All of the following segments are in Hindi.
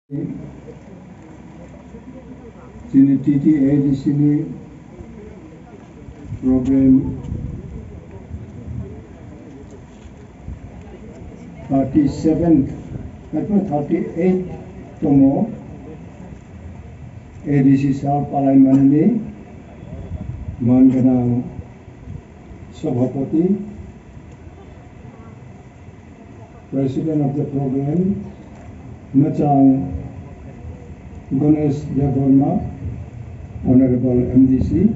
Sini TTA di sini program 37th atau 38 tomo edisi Sal Parliament ini manganang Sabhapati, President of the program, Machang Ganesh Devarma, Honorable MDC,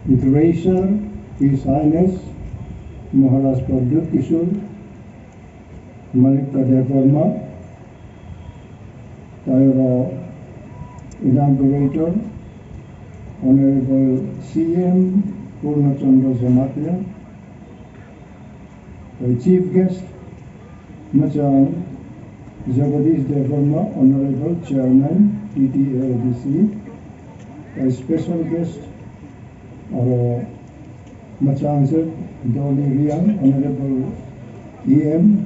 Literature, His Highness Maharaj Pradut Kishore, Malik Devarma, Inaugurator, Honorable CM Purnachandra Jamatia, Chief Guest, Machang Jagadish Devarma, Honorable Chairman, TTADC, a special guest, Machang Dolly Rian, Honorable EM,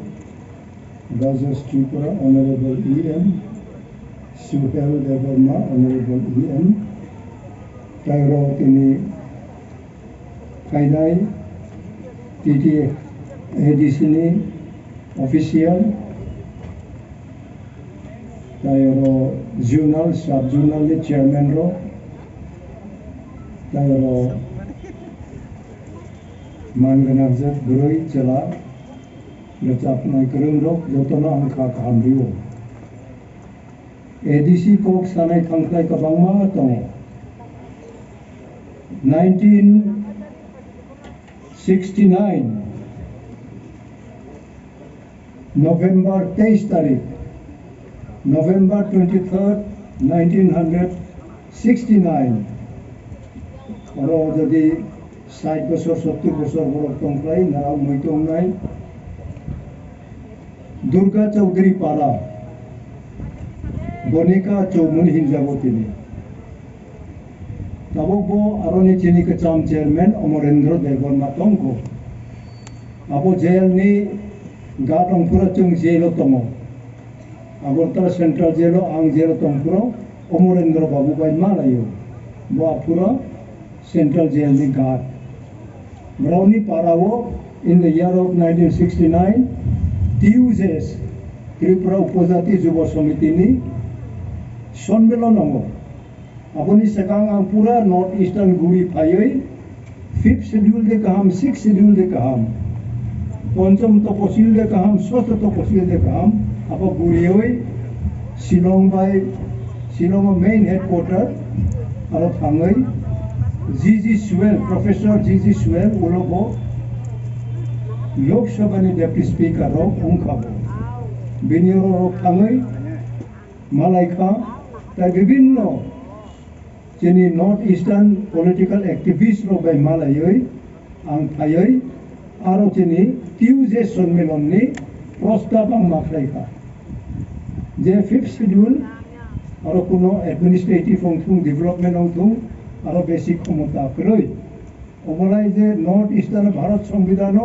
Rajas Tripura, Honorable EM, Suhel Devarma, Honorable EM, Tairo Tini Kainai, TTADC official, Tairo Journal, Sub-Journal Chairman Ro, Tairo Manganazat Gurui Chala, Lecapnai Kerung Ro, Jotona Angka Kambiu. ADC Kok Sanai Tangkai Kabangma Tong 1969 November 23 तारीख November 23rd 1969 और जदि 60 बছর 70 বছর বড় তংলাই নাও মইতং নাই दुर्गा चौधरी पारा Bonika Chowmun Hinjabotini. Tabobo Aroni Chinika Cham Chairman Omorendro Devarma Tongko. Abo jail ni Gatong Pura Chung Jailo Tomo. Abortara Central Jailo Ang Jailo Tongpuro Omorendro Babu Bai Malayo. Boapura Central Jail ni Gat. Brownie Parawo in the year of 1969 TUJS Tripura Upozati Jubo Somitini সম্মেলন হব আপনি সেকাং আং পুরা নর্থ ইস্টার্ন গুড়ি ফাইই 5th শিডিউল দে কাহাম 6th শিডিউল দে কাহাম পঞ্চম তপশিল দে কাহাম ষষ্ঠ তপশিল দে কাহাম আপ গুড়িই শিলং বাই শিলং মেইন হেডকোয়ার্টার আর থাঙ্গই G G Swell professor G G Swell ওলব লোকসভানি ডেপুটি স্পিকার রক অংখাব বিনিয়োগ রক থাঙ্গই মালাইকা তাই বিভিন্ন যিনি নর্থ ইস্টার্ন পলিটিক্যাল অ্যাক্টিভিস্ট রবাই মালায়ই আং ফাইই আরো যিনি টিউজে সম্মেলননি প্রস্তাব আং মাখলাইকা যে 5th শিডিউল আরো কোনো অ্যাডমিনিস্ট্রেটিভ অংথুং ডেভেলপমেন্ট অংথুং আরো বেশি ক্ষমতা ফেরই অবলাই যে নর্থ ইস্টার্ন ভারত সংবিধান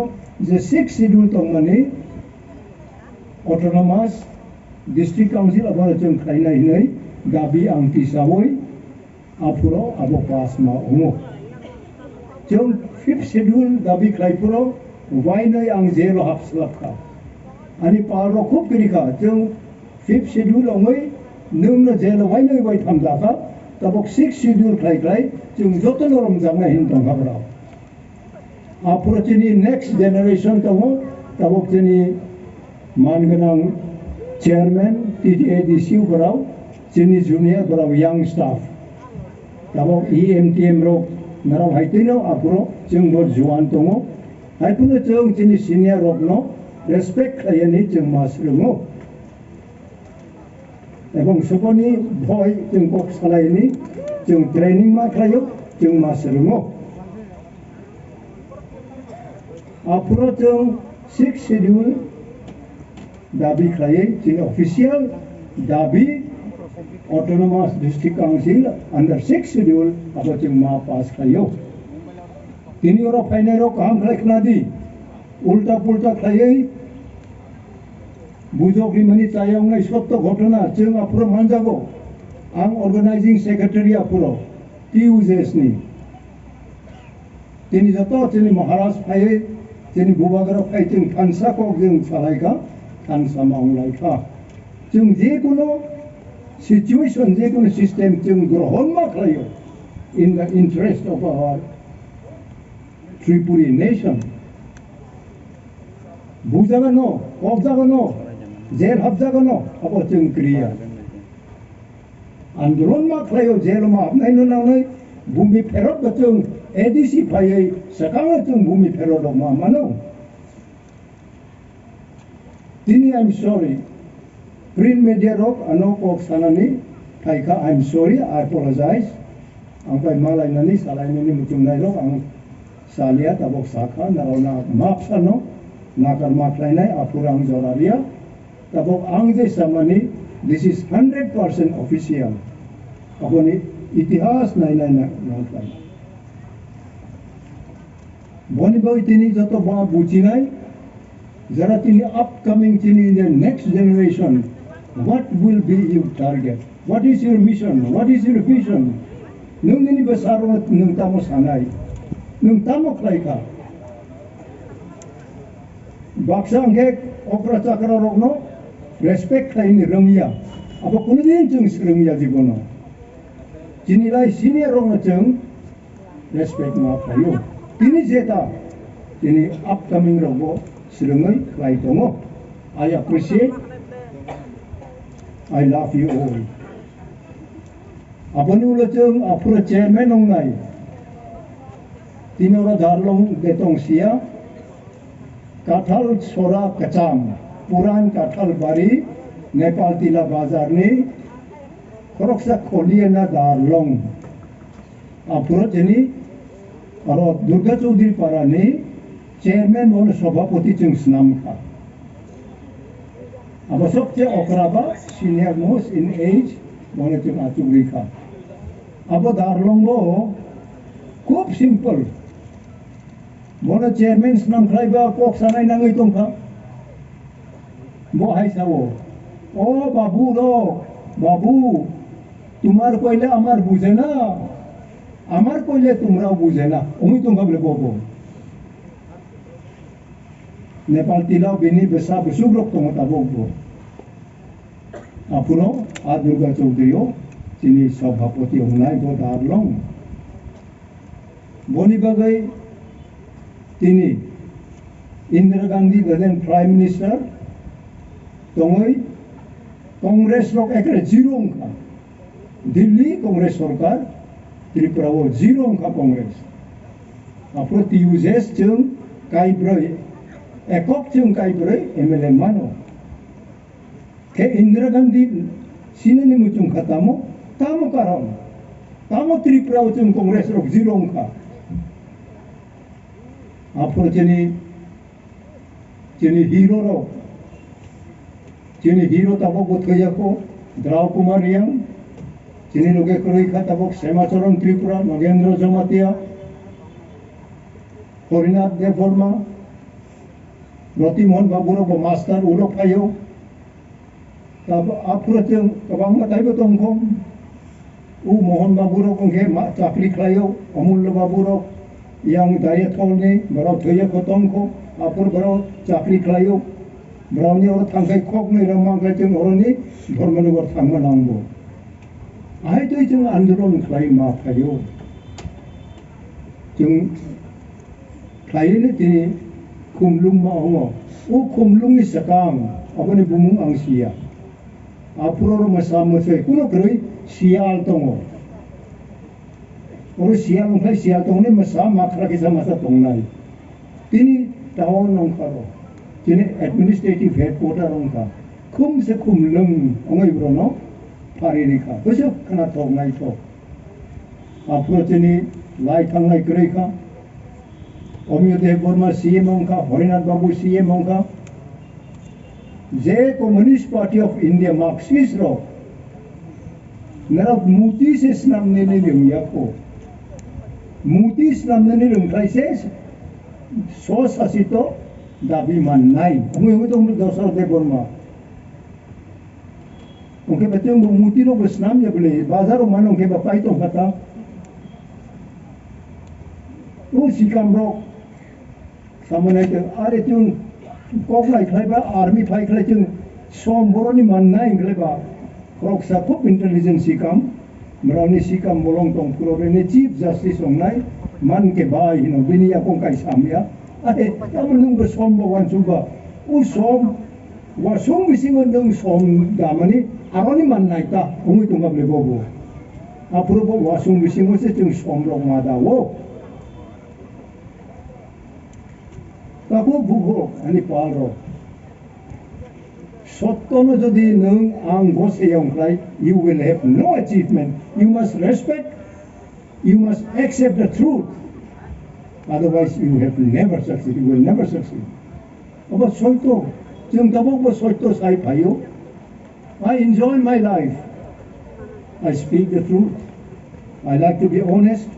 যে 6th শিডিউল তংমানি autonomous District Council abang jeng kaina hinai gabi angki sawoi apuro abo pas ma ungo. Jeng 5th schedule gabi klai puro wainai ang zero hapslap ka. Ani paro khub kirika jeng 5th schedule ongoi nungna zero wainai wai thamda ka tabok 6th schedule klai jeng joto norom jangna hintong kabrao. Apuro chini next generation tongo tabok chini manganang Chairman TTADC berau, sini junior berau young staff. Tabok EMTM rok narau haitino apuro jeng bor juan tongo. Haipuna jeng sini senior rok no respect kayani jeng mas rungo. Ebong soponi boy jeng kok salai ini jeng training ma kayo jeng mas rungo. Apuro jeng 6th schedule dabi klayai jeng official dabi autonomous district council under 6th schedule apa jeng ma pas kayo. Ini orang final orang kaham kelak nadi उल्टा पुल्टा खायै बुजोगनि मानि तायांगनाय सत्य घटना जों आफुरो मानजागौ आं अर्गानाइजिं सेक्रेटारि आफुरो TUJS नि दिनै जत जोंनि महाराज फायै जोंनि बुबागरा फाय जों थानसाखौ जों सालायगा थानसा मावलायखा जों जेकुनु सिचुएशन जेकुनु सिस्टेम जों ग्रहण मा खालायो in the interest of our Tripuri nation बुजागनो अबजागनो जेल हाबजागनो अब जों क्रिया आंदोलन मा खालायो जेल मा हाबनाय नुनानै भूमि फेरत जों ADC फायै सकाङो जों भूमि फेरत मा मानो दिनै I'm sorry print media rok anok ok sanani थाइखा I'm sorry I apologize आंफाय मालायनानै सालायनानै मुचुमनाय रक आं सालिया ताबक साखा नारावना माफसानो नाकार माख्लायनाय आफुर आं जरारिया ताबक आं जे सामानि this is 100% official अपनी इतिहास नायनाय नांख्लाय बनिबो तिनी जत बा बुजिनाय जरा तिनी upcoming तिनी the next generation what will be your target what is your mission what is your vision नोंनि बेसारो नोंतामो सानाय नोंतामो खालायखा बाक्सा अंगे अक्रा चाक्रा रकनो रेसपेक्ट खालायनो रोङिया अब कुनुदिन जों सोलोङिया जीवनाव दिनैलाय सिनियर रकनो जों रेसपेक्ट मा खालायो दिनै जेता दिनै आपकामिं रकबो सोलोङै खालाय दङ I appreciate I love you all अपनी उलचंग अपुर चेयरमैन होंगे तीनों रा दारलों देतों सिया काठल सोरा कचाम पुरान काठल बारी नेपाल तिला बाजार ने खरकसा खोलिए ना दारलों अपुर जनी और दुर्गा चौधरी पारा ने चेयरमैन वन सभापति चंग स्नाम का अब सबसे ओकराबा सीनियर मोस्ट इन एज वन चंग आचुगरी का अब दारलोंगो खूब सिंपल बोले चेयरमैन नाम खालायबा कक सानाय नाङै दंखा बहाय सावो ओ बाबू रो बाबू तुम्हार कइले आमार बुझे ना आमार कइले तुमरा बुझे ना ओमि दंखा बले बबो नेपाल तिलाव बेनि बेसा बेसुग रक दङ ताबो आपुनो आ दुर्गा चौधरीओ जिनि सभापति होनाय बो दारलों बनि बागै तिनी इंदिरा गांधी गदेन प्राइम मिनिस्टर दङै कांग्रेस रक एकरे जीरो अंका दिल्ली कांग्रेस सरकार त्रिपुराओ जीरो अंका कांग्रेस आपुर TUJS जों काइब्रै एकक जों काइब्रै MLA मानो के इंदिरा गांधी सिनेनि मुचुं खातामो तामो कारण तामो त्रिपुराओ जों कांग्रेस रक जीरो अंका आपुर जेनि हीरो ताबक थैयाको द्राव कुमार रियां जेनि लगे करैखा ताबक श्यामाचरण त्रिपुरा नगेंद्र जमातिया हरिनाथ देववर्मा रतिमोहन बाबुरक मास्टार उरक फायो तब आपुर जों गोबां माथायबो दंखौ उ मोहन बाबुरक अंगे चाकरि खालायो अमूल्य बाबुरक yang dari tolni berau tuya kotong ko apur berau चाकरि खालायो berauनि orang tangkai kok ni ramang kacang orang ni धर्मनि गर थांनो नांगौ आहाय दै जों आन्दोलन खालाय मा खायो जों खायनो दिनै खुमलुं मा हङ उ खुमलुंनि सकां अपनि बुमुं आंसिया आपुर मसा मसै कुनो ग्रै सियाल दङ और सियाल ओमफ्राय सियाल दङनि मसा माख्रा किसा मसा दंनाय दिनै टाउन अंखारो दिनै एडमिनिस्ट्रेटिभ हेडक्वार्टार अंखा खुमसे खुमलुं अंगैब्रनो फारिरिखा गोसो खोनाथावनायथ' आपुर दिनै लाय थांनाय ग्रैखा अमिय देववर्मा CM अंखा हरिनाथ बाबू CM अंखा जे communist party of India Marxist रो नरक मुती से स्नामने ने लिया को मुती स्नामने ने लंकाई से सो सासितो दाबी माननाय उंगे तो दसरा दे बोरमा उनके बच्चों को मूर्ति रो स्नाम जब ले बाजारों मानो उनके बापाई तो कथा वो सिकम रो सामने के अरे तुम कोकलाई खाइबा आर्मी फाइट खाइ तुम सोम बरोनी माननाय इंगलेबा क्रॉक्सा खूब इंटेलिजेंस सिकम मरावनी सिकम बोलों तो पुरोरे चीफ जस्टिस होंनाय मान के बाय हिनो बिनिया कोंकाई सामिया अरे तब नुंग सोम बवान सुबा उ सोम वासों बिसिंग नुंग सोम दामनी आरोनी माननाय ता उंगी तुंगाब ले बोबो अपुरो वासों बिसिंग से तुम सोम रो मादा वो ताको बुबो अनि पारो सत्तोनो जदि नों आं गसेयावलाय you will have no achievement you must respect you must accept the truth otherwise you have never succeed you will never succeed अब सत्तो जों दाबो सत्तो साइ फायो I enjoy my life I speak the truth I like to be honest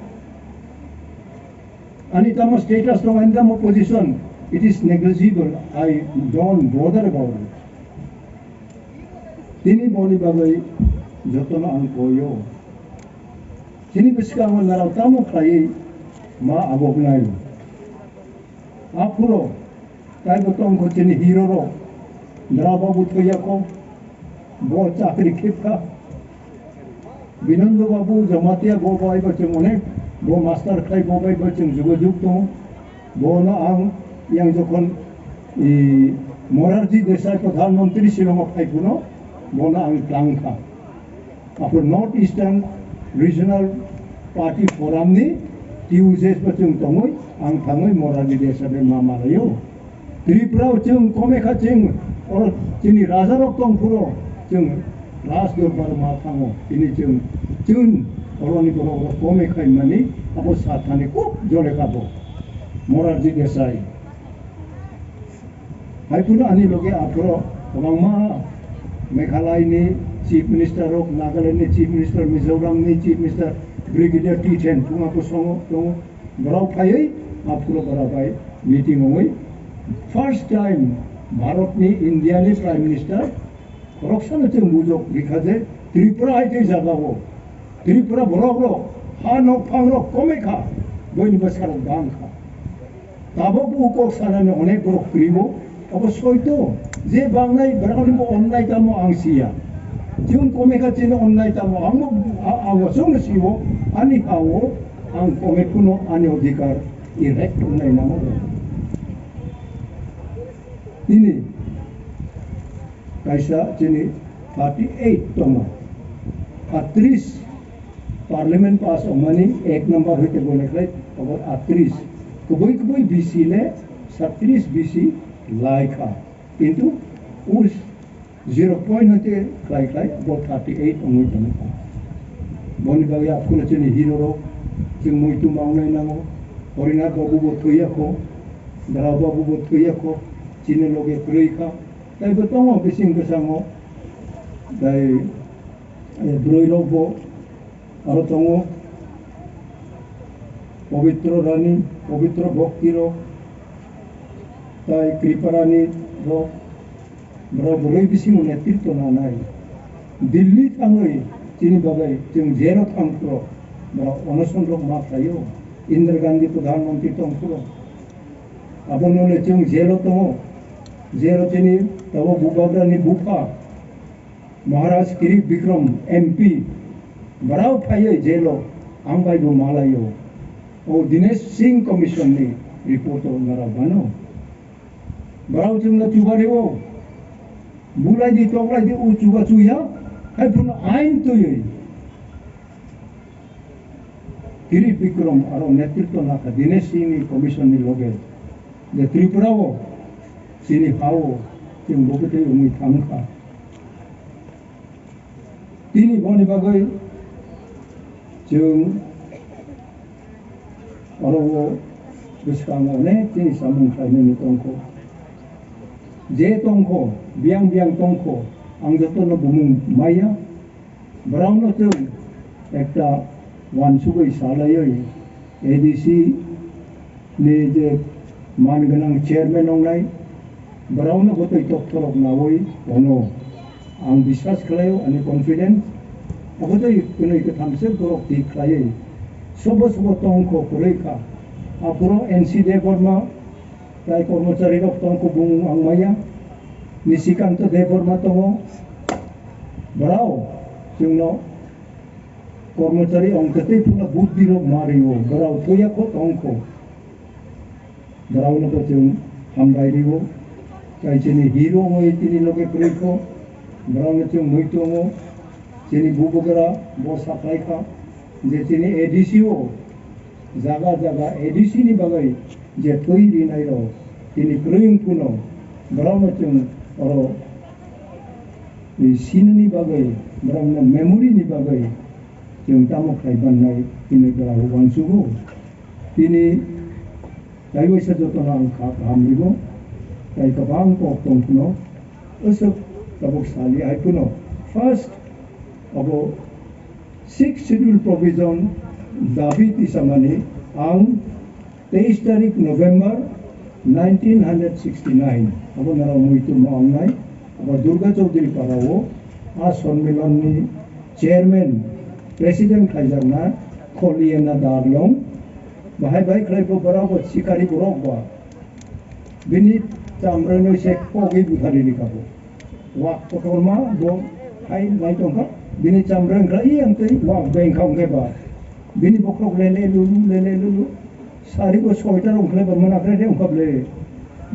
and it am status no and am position it is negligible I don't bother about it Tini boni bagai jotono ang koyo. Tini biska ang naraw tamo kay ma abog na yun. Apuro, tayo botong ko tini hero ro. Naraw babu tuya ko. Bo chakri kip ka. Binondo babu jamatiya bo bay bacheng unek. Bo master kay bo bay bacheng jugo-jug to. Bo na ang yang jokon Morarji Desai Pradhanmantri Shilong kay puno. Bona ang Klangka. After North Eastern Regional Party Forum ni Tuesdays pachung tongoy ang tangoy Morarji Desai mamarayo. Tripura chung komeka chung or chini Razarok tong puro chung Ras Durbar matango ini chung oroni puro komeka imani apo satani ko jole kabo Morarji Desai. Hai puna ani loge apro orang ma Meghalaya ni Chief Minister of Nagaland ni Chief Minister Mizoram ni Chief Minister Brigadier T10 tunga ko songo tungo barau phai apko barabai meeting hoi first time Bharat ni India ni Prime Minister corruption te mujok likha je Tripura ai te jaga ho Tripura borok ro hano phang ro kome kha boini baskar dang kha tabo bu ko sanane onek borok primo অবশ্যই তো যে বাংলায় বেরানো অন্যায় তামো আংসিয়া जिउन कमेका चिनो अन्नाय तामो आंगो आवसों सिवो आनि आवो आं कमेकुनो आनि अधिकार इरेक्ट अन्नाय नामो ini kaisa चिनि 38 तमो 38 पार्लियामेंट पास ओमानी एक नंबर होते बोले खै और 38 कोई बीसी ले 37 बीसी लाइका किंतु उस 0 point होते खाई about 38 ongoy tamo boni bagi आपको चने हीरो रो चिंग मुइतु मांगनाय नामो हरिना बाबू बोथुया को दरा बाबू बोथुया को चिने लोगे प्रेखा ताई बताओ बिसिंग बेसांगो ताई ब्रोई रोबो और तंगो पवित्र रानी पवित्र भक्ति रो ताई कृपारानी रो बरा ब्रोई बिसिंग नेतृत्व ना नाय दिल्ली थांगै चिनी बागै जों जेराव थांखो बरा अनशन रो मा थायो इंदिरा गांधी प्रधानमंत्री तंखो आबोनोले जों जेराव दङ जेराव चिनी तब बुबाग्रानि बुफा महाराज किरी विक्रम एमपी बराव फायो जेलो आंबायबो मालायो ओ दिनेश सिंह कमिशन नि रिपोर्ट नरा बनो बराव जोंना तुबारिओ बुलायदि तोगलायदि उ चुबा चुया हायफुन आइन तोयै किरी विक्रम आरो नेतृत्व नाका दिनेश सिंह नि कमिशन नि लगे जे त्रिपुराओ सिनि हाओ जों बगते उमि थांखा तिनि बनि बागै जों आरो बिस्कांग अनेक तिनि सामुं खायनो दंखो जे दंखो बियां बियां दंखो आं जतनो बुमुं माया ब्राउनो जों एकटा वानसुबै सालायै एडीसी नि जे मान गोनां चेयरमेन नंनाय बरावनो गतै डक्टर नावै अनो आं विश्वास खालायो आंनि कन्फिडेंस अगतै कुनै थामसे गरक दी खालायै सब तंखौ रैखा आपुरो एनसी देवबर्मा जाय कर्मचारी तंखौ बुं आं माया निशिकान्त देवबर्मा दङ बराव जोंनो कर्मचारी अंकतै फुना बुद्धि रक मारियो बराव तयाखौ तंखौ बरावनो जों हामबायरियो जाय जोंनि हिरो मै तिनि लगे रैखौ बरावनो जों मैथोङो जोंनि बुबगरा बसा खायखा जे जोंनि एडीसीओ जागा जागा एडीसी नि बागै जे थै लिनाय र तिनि क्रैंकुनो बरावनो जों अरो सिननि बागै बरावनो मेमोरी नि बागै जों तामखाय बाननाय तिनि बराव वानसुगो तिनि दायवैसा जतन आं खालामरिगो जाय गोबां कक दंफुनो असक तबक सालि आइफुनो फर्स्ट अब 6 schedule provision दाबी तिसामानि आं 23 तारिख नवेम्बर 1969 अब नाराव मैतु मावनाय अब दुर्गा चौधरी पारावो आ सम्मेलननि चेयरमैन प्रेसिडेंट खायजारना खलियना दारलं बाहाय बाहाय खायबो बराबर सिखारि बरक बा बिनि चामरनो से पगै बुखारिनि काबो वाक पटरमा दो हाय माय दंखा बिनि चामरन खाय अंतै वाक बेंक खांगेबा बिनि बखरक लेले लुलु सारिबो सयटार ओंख्लेबा मोनाखै दे ओंखाबले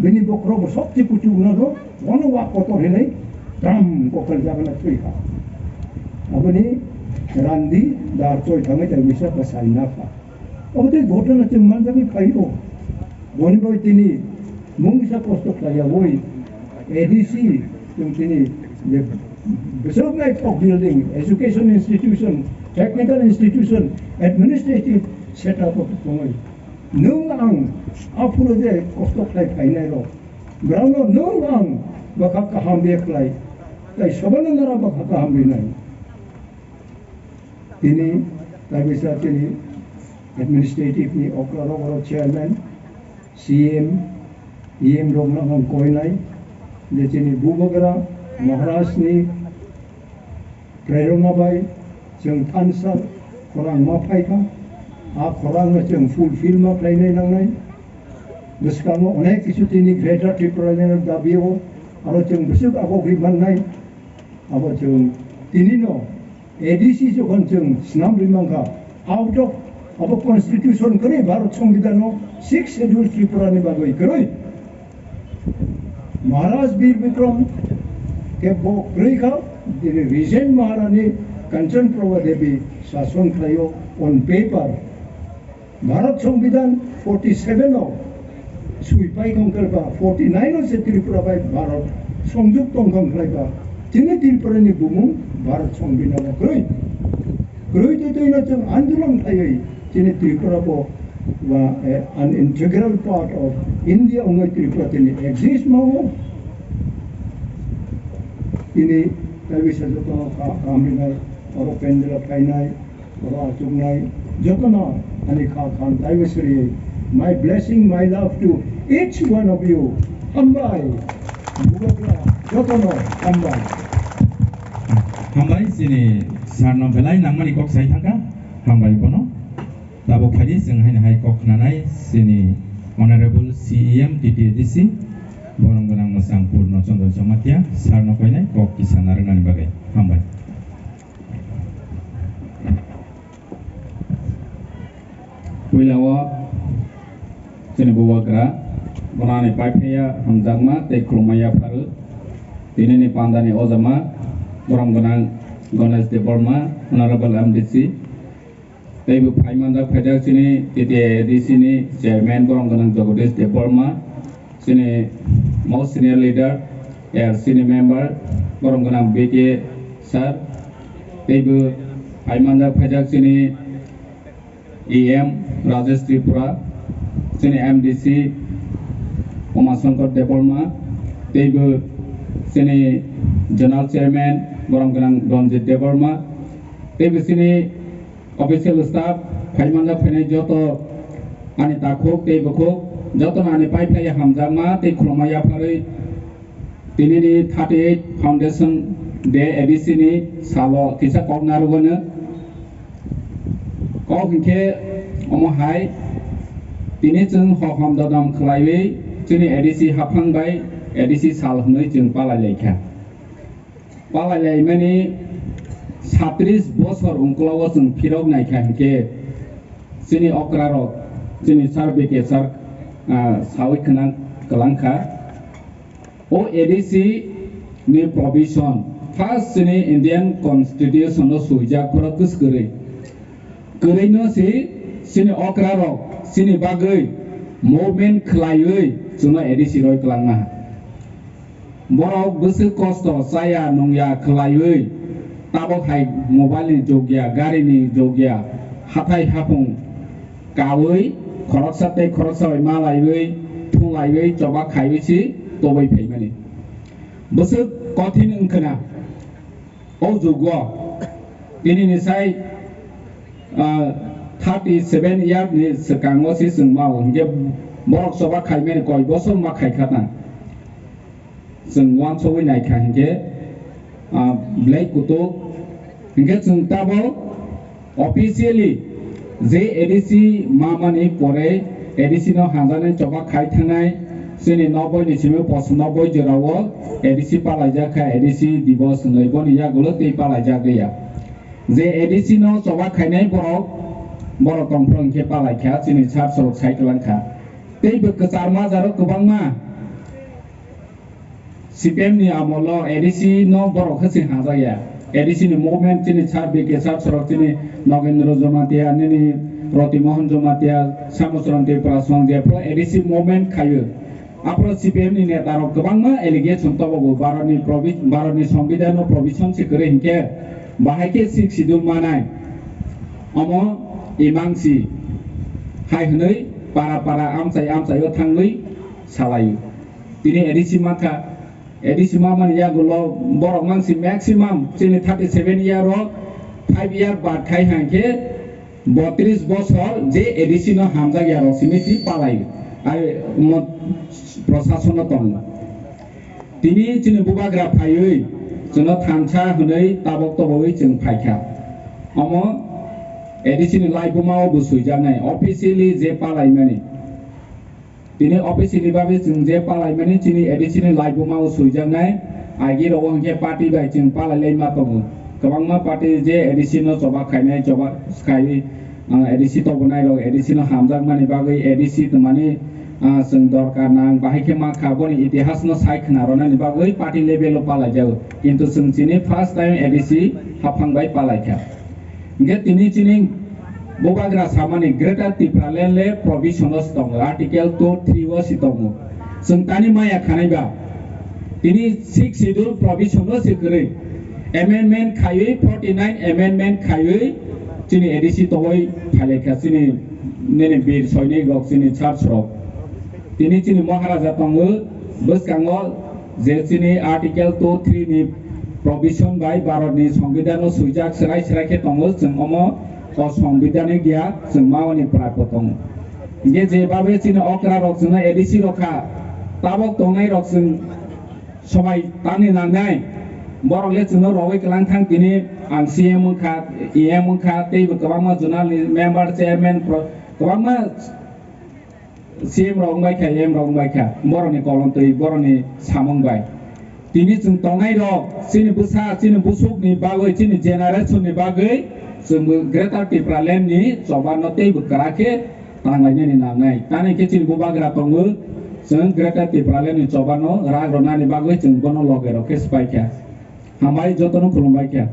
बिनि बखरक सबथि कुटु उनादो वन वाक पटर हेलै दाम बखल जागना थैखा अबनि रान्दी दार चय थाङै दायबिसा बसाइनाफा अबते घटना जों मानजाबि फाइरो बनिबो तिनि मुंसा कष्ट खाया वय एडीसी जों तिनि जे बिसोरनाय टप building education institution technical institution administrative setup दङै नों आं आफुरो जे कष्ट खाय फायनाय र ग्राउन्डआव नों आं बाखा काहाम बेख्लाय ताय सबनो नारा बाखा काहाम बिनाय तिनि दायबिसा तिनि एडमिनिस्ट्रेटिव नि अक्रारो चेयरमैन सीएम ईएम रोमना हम कोयनाय जे जोंनि बुबगरा महाराष्ट्रनि प्रेरणा बाय जों थानसाल खरां मा फायखा आ खरांनो जों फुलफिल मा फायनाय नांनाय गोसोखाङो अनेक किछु तिनि ग्रेटर त्रिपुरानि दाबियो आरो जों बिसोर आगोखै माननाय आबो जों तिनिनो एडीसी जखन जों स्नाम रिमांगा आउट ऑफ अब कॉन्स्टिट्यूशन करे भारत संविधान 6 शेड्यूल त्रिपुरानि बागै करे महाराज वीर विक्रम के बोक्रेखा रिजेंट महारानी कंचन प्रभा देवी शासन खायो ऑन पेपर भारत संविधान 47 सुइपाई कंकरबा 49 से त्रिपुरा बाय भारत संयुक्त कंकरबा तिनि त्रिपुरानि बुमु भारत संविधान करे दैनो जों आंदोलन थायै तिनि त्रिपुरा को an integral part of India ongai Tripura tini exist mawo ini daibisa joto kaminai oro pendela painai oro achungnai jotona ani khan daibisri my blessing my love to each one of you hambai bugabla jotono hambai sini sarno belai nangmani kok sai thangka hambai bono Tabo kali senghain hai kok nanai sini Honorable CEM TTDC borong benang mesang purno condo jomatia sarno koinai kok kisana rengan bagai hambai. Wilawa sini buwagra bonani paipaya hamjangma te krumaya paru tini ni pandani ozama borong benang Ganesh Deborma Honorable MDC Taibu Paimanda Pajak sini TTA di sini Chairman Borong Ganang Jagadish Deborma sini most senior leader sini member Borong Ganang BK Sir Taibu Paimanda Pajak sini EM Rajesh Tripura sini MDC Umasankar Deborma Taibu sini General Chairman Borong Ganang Donjit Deborma Taibu sini official staff Paimanda Pene Joto Anita Khok Tei Bokok जतनानि पाइफ्लाय हामजामा ते खुलमाया फारै तिनिनि 38 फाउंडेशन दे एडिसिनि सालो किसा कॉर्नरवनो कॉ हिंखे अमहाय तिनि जों हहम ददम खलायै जोंनि एडिसि हाफांबाय एडिसि साल हनै जों पालायलायखा पालायलाय माने 37 बছর उनक्लाव जों फिरव नायखा हिंखे जोंनि अक्रारक जोंनि सार्भे सार सावै खना गलांखा ओ एडिसि नि प्रोविजन फार्स्ट जोंनि इंडियन कॉन्स्टिट्यूशन सुइजाफोर गोसगोरै गोरैनो से जोंनि अक्रारक जोंनि बागै मुभमेंट खलायै जोंना एडिसि रय गलांना बरफ गोसो खस्थ जाया नंया खलायै ताबखाय मोबाइलनि जोगिया गारिनि जोगिया हाथाय हाफुं गावै खरकसाते खरकसाय मालायै थुलायै जबा खायैसि तबै फैमानि बोसो कठिन ओंखना औ जुगो दिनैनिसाय 37 इयार नि सकांगोसि जों माव हिंगे बरक जबा खायमेन गय बोसोर मा खायखाना जों वान सबै नायखा हिंगे ब्लेक कुतो हिंगे जों ताबो ऑफिशियली जे एडिसि मामानि परे एडिसि न हाजाने जबा खाय थानाय जोंनि 90 निसिम 95 जेराव एडिसि पालायजाखा एडिसि दिवस नैबनि यागुलो ते पालायजागैया जे एडिसि न जबा खायनाय बर कंफ्रं के पालायखा जोंनि सार सरक साइकलांखा तेबो कचारमा जारो गोबांमा सीपीएम नि आमोलो एडिसि न बर खसि हाजाया एडिसि नि मूवमेंट जोंनि सार बेके सार सरक जोंनि नगेन्द्र जमातिया नि रतिमोहन जमातिया सामसरन्ते प्रासंग जेफ्रो एडिसि मूवमेंट खायो आपरो सीपीएम नि नेता रक गोबांमा एलिगेशन तबो भारतनि संविधान प्रोविजन से करे हिंके बाहायके सिक्स शिड्यूल मानाय अमो इमांसि हाय हनै पारा आमसाय थांगै सालायो दिनै एडिसि मामानि यागुलो बरक मानसि मैक्सिमम जोंनि 37 इयार 5 इयार बाद खाय हांके 32 बছর जे एडिसि न हामजा यार सिमिति पालायो आरो प्रशासन दं दिनै जोंनि बुबाग्रा फायै जोंनो थांसा हनै ताबक तबयै जों फायखा अमो एडिसि नि लाइबमाव बुसुइजानाय ऑफिशियली जे पालायमानि दिनै ऑफिशियली बाबे जों जे पालायमानि जोंनि एडिसि नि लाइबमाव सुइजानाय आगिराव हंके पार्टी बाय जों पालायलाय मा दङ गोबांमा पार्टी जे एडिसि न जबा खायनाय जबा खाय एडिसि तबनाय र एडिसि न हामजाग मानि बागै एडिसि माने जों दरकार नां बाहायके मा खाबोनि इतिहास न सायखना रनानि बागै पार्टी लेभेल पालाय जायो किन्तु जों दिनै फर्स्ट टाइम एडिसि हाफांबाय पालायखा गे दिनै बोबाग्रा सामानि ग्रेटर टिप्रालेले प्रोविजनस दङ आर्टिकल 2-3 वसि दङ जों तानि माया खानायबा दिनै 6 शिड्यूल प्रोविजनस सिकरै एमेंडमेंट खायै 49 एमेंडमेंट खायै जोंनि एडिसि तबै फायलायखा जोंनि नेने बीर सैनिक रक जोंनि चार्ज रक दिनै जोंनि महाराजा दङ बसकाङो जे जोंनि आर्टिकल 2-3 नि प्रोविजन बाय भारतनि संविधान सुइजाक सरायखे दङ जों अमो संविधान गैया जों मावनि प्राप्त दङ जे जेबाबे जोंनि अक्रा रक जों एडिसि रखा ताबक दंनाय रक जों समाय तानि नांनाय बरले जों रवै गलांथां दिनै आं सीएम खा एएम खा तेबो गोबांमा जुनाल मेम्बार चेयरमैन गोबांमा सीएम रंबाय खा एम रंबाय खा बरनि कलंतै बरनि सामंबाय दिनै जों दंनाय रक जोंनि बुसा जोंनि बुसुकनि बागै जोंनि जेनारेशननि बागै जों ग्रेटर टिप्रालेन्डनि जबानतेबो कराखे तांलायनायनि नांनाय तानिके जों बुबाग्रा दङ जों ग्रेटर टिप्रालेन्डनि जबानो राग रनानि बागै जों बनो लगे रखे स्पाइखा हामबाय जतन खुलुमबाय खा